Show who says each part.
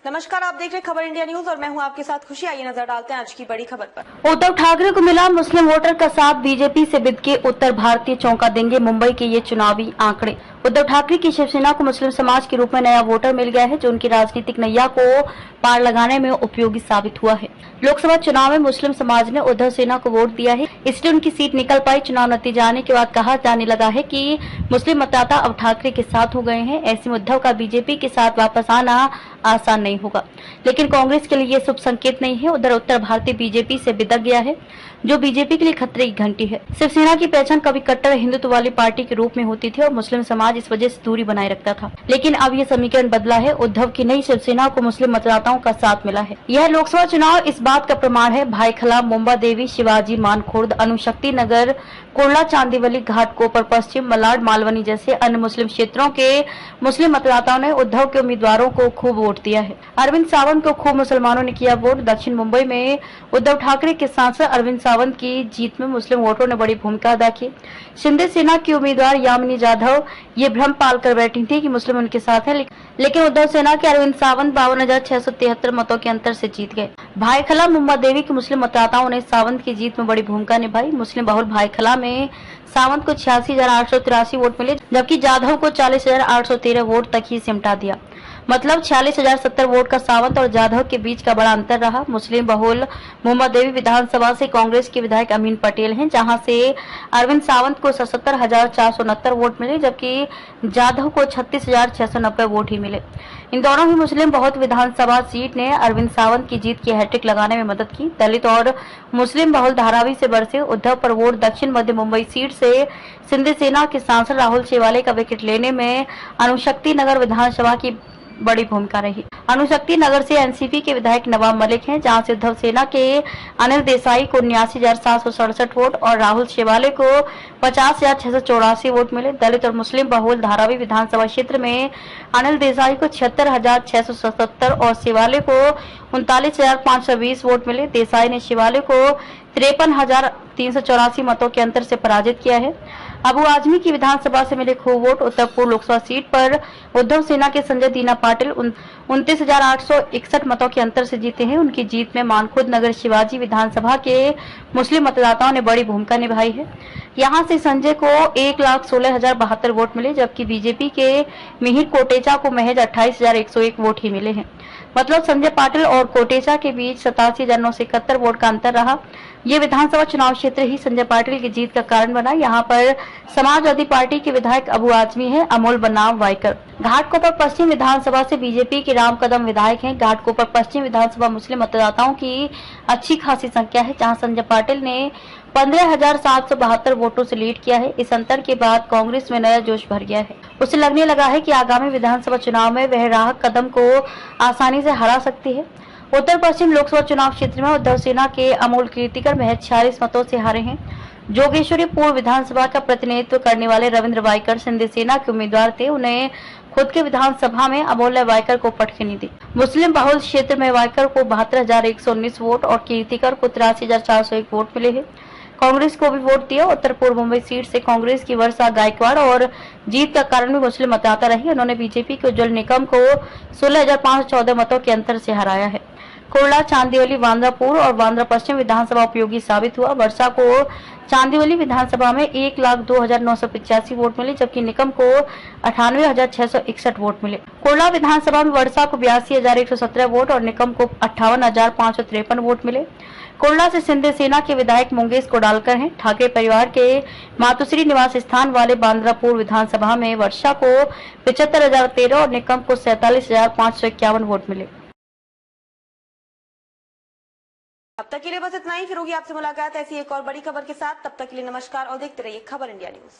Speaker 1: नमस्कार, आप देख रहे खबर इंडिया न्यूज और मैं हूं आपके साथ खुशी। आइए नजर डालते हैं आज की बड़ी खबर पर।
Speaker 2: उद्धव ठाकरे को मिला मुस्लिम वोटर का साथ, बीजेपी से बिद के उत्तर भारतीय चौंका देंगे मुंबई के ये चुनावी आंकड़े। उद्धव ठाकरे की शिवसेना को मुस्लिम समाज के रूप में नया वोटर मिल गया है, जो उनकी राजनीतिक नैया को पार लगाने में उपयोगी साबित हुआ है। लोकसभा चुनाव में मुस्लिम समाज ने उद्धव सेना को वोट दिया है, इसलिए उनकी सीट निकल पाई। चुनाव नतीजा आने के बाद कहा जाने लगा है कि मुस्लिम मतदाता अब ठाकरे के साथ हो गए हैं। ऐसे में उद्धव का बीजेपी के साथ वापस आना आसान नहीं होगा, लेकिन कांग्रेस के लिए ये शुभ संकेत नहीं है। उधर उत्तर भारतीय बीजेपी से बिदक गया है, जो बीजेपी के लिए खतरे की घंटी है। शिवसेना की पहचान कभी कट्टर हिंदुत्व वाली पार्टी के रूप में होती थी और मुस्लिम समाज इस वजह से दूरी बनाए रखता था, लेकिन अब ये समीकरण बदला है। उद्धव की नई शिवसेना को मुस्लिम मतदाताओं का साथ मिला है। यह लोकसभा चुनाव इस बात का प्रमाण है। भाईखला, मुंबा देवी, शिवाजी, मानखुर्द, अनुशक्ति नगर, कुर्ला, चांदीवली, घाटकोपर पश्चिम, मलाड, मालवनी जैसे अन्य मुस्लिम क्षेत्रों के मुस्लिम मतदाताओं ने उद्धव के उम्मीदवारों को खूब वोट दिया है। अरविंद सावंत को खूब मुसलमानों ने किया वोट। दक्षिण मुंबई में उद्धव ठाकरे के सांसद अरविंद सावंत की जीत में मुस्लिम वोटरों ने बड़ी भूमिका अदा की। शिंदे सेना की उम्मीदवार यामिनी जाधव ये भ्रम पाल कर बैठी थी कि मुस्लिम उनके साथ हैं, लेकिन उद्धव सेना के अरविंद सावंत 52,673 मतों के अंतर से जीत गए। भाईखला, मुंबा देवी के मुस्लिम मतदाताओं ने सावंत की जीत में बड़ी भूमिका निभाई। मुस्लिम बहुल भाईखला में सावंत को 86,883 वोट मिले, जबकि जाधव को 40,813 वोट तक ही सिमटा दिया। मतलब 46,070 वोट का सावंत और जाधव के बीच का बड़ा अंतर रहा। मुस्लिम बहुल मुंबा देवी विधानसभा से कांग्रेस के विधायक अमीन पटेल हैं, जहां से अरविंद सावंत को 77,469 वोट मिले, जबकि जाधव को 36,690 वोट ही मिले। इन दोनों ही मुस्लिम बहुल विधानसभा सीट ने अरविंद सावंत की जीत की हैट्रिक लगाने में मदद की। दलित और मुस्लिम बहुल धारावी से बरसे उद्धव पर वोट। दक्षिण मध्य मुंबई सीट से सिंधे सेना के सांसद राहुल शेवाले का विकेट लेने में अनुशक्ति नगर विधानसभा की बड़ी भूमिका रही। अनुशक्ति नगर से एनसीपी के विधायक नवाब मलिक हैं, जहां से उद्धव सेना के अनिल देसाई को 79,767 वोट और राहुल शेवाले को 50,684 वोट मिले। दलित और मुस्लिम बहुल धारावी विधानसभा क्षेत्र में अनिल देसाई को 76,677 और शेवाले को 39,520 वोट मिले। देसाई ने शेवाले को 53,384 मतों के अंतर से पराजित किया है। अबू आजमी की विधानसभा से मिले खूब वोट। उत्तर पूर्व लोकसभा सीट पर उद्धव सेना के संजय दीना पाटिल 29,861 मतों के अंतर से जीते हैं। उनकी जीत में मानखुर्द नगर शिवाजी विधानसभा के मुस्लिम मतदाताओं ने बड़ी भूमिका निभाई है। यहां से संजय को 1,16,072 वोट मिले, जबकि बीजेपी के मिहिर कोटेचा को महज 28,101 वोट ही मिले हैं। मतलब संजय पाटिल और कोटेचा के बीच 87,971 वोट का अंतर रहा। ये विधानसभा चुनाव क्षेत्र ही संजय पाटिल की जीत का कारण बना। यहाँ पर समाजवादी पार्टी के विधायक अबू आजमी है, अमोल बनाम वाइकर। घाटकोपर पश्चिम विधानसभा से बीजेपी के राम कदम विधायक हैं। घाटकोपर पश्चिम विधानसभा मुस्लिम मतदाताओं की अच्छी खासी संख्या है, जहाँ संजय पाटिल ने 15,772 वोटों से लीड किया है। इस अंतर के बाद कांग्रेस में नया जोश भर गया है। उसे लगने लगा है कि आगामी विधानसभा चुनाव में वह राह कदम को आसानी से हरा सकती है। उत्तर पश्चिम लोकसभा चुनाव क्षेत्र में उद्धव सेना के अमोल कीर्तिकर महज 46 मतों से हारे हैं। जोगेश्वरी पूर्व विधानसभा का प्रतिनिधित्व करने वाले रविंद्र वाइकर सिंधे सेना के उम्मीदवार थे। उन्हें खुद के विधानसभा में अमोल वाइकर को पटखे नहीं दी। मुस्लिम बहुल क्षेत्र में वाइकर को 72,119 वोट और कीर्तिकर को 83,401 वोट मिले हैं। कांग्रेस को भी वोट दिया। उत्तर पूर्व मुंबई सीट से कांग्रेस की वर्षा गायकवाड़ और जीत का कारण भी मुस्लिम मतदाता रही। उन्होंने बीजेपी के उज्जवल निकम को 16,514 मतों के अंतर से हराया है। कुर्ला, चांदीवली, बांद्रापुर और बांद्रा पश्चिम विधानसभा उपयोगी साबित हुआ। वर्षा को चांदीवली विधानसभा में 1,02,985 वोट मिले, जबकि निकम को 98,661 वोट मिले। कुर्ला विधानसभा में वर्षा को 82,117 वोट और निकम को 58,553 वोट मिले। कुर्ला से सिंधे सेना के विधायक मंगेश कोडालकर हैं। ठाकरे परिवार के मातुश्री निवास स्थान वाले बांद्रापुर विधानसभा में वर्षा को 75,013 और निकम को 47,551 वोट मिले।
Speaker 1: अब तक के लिए बस इतना ही। फिर होगी आपसे मुलाकात ऐसी एक और बड़ी खबर के साथ। तब तक के लिए नमस्कार और देखते रहिए खबर इंडिया न्यूज।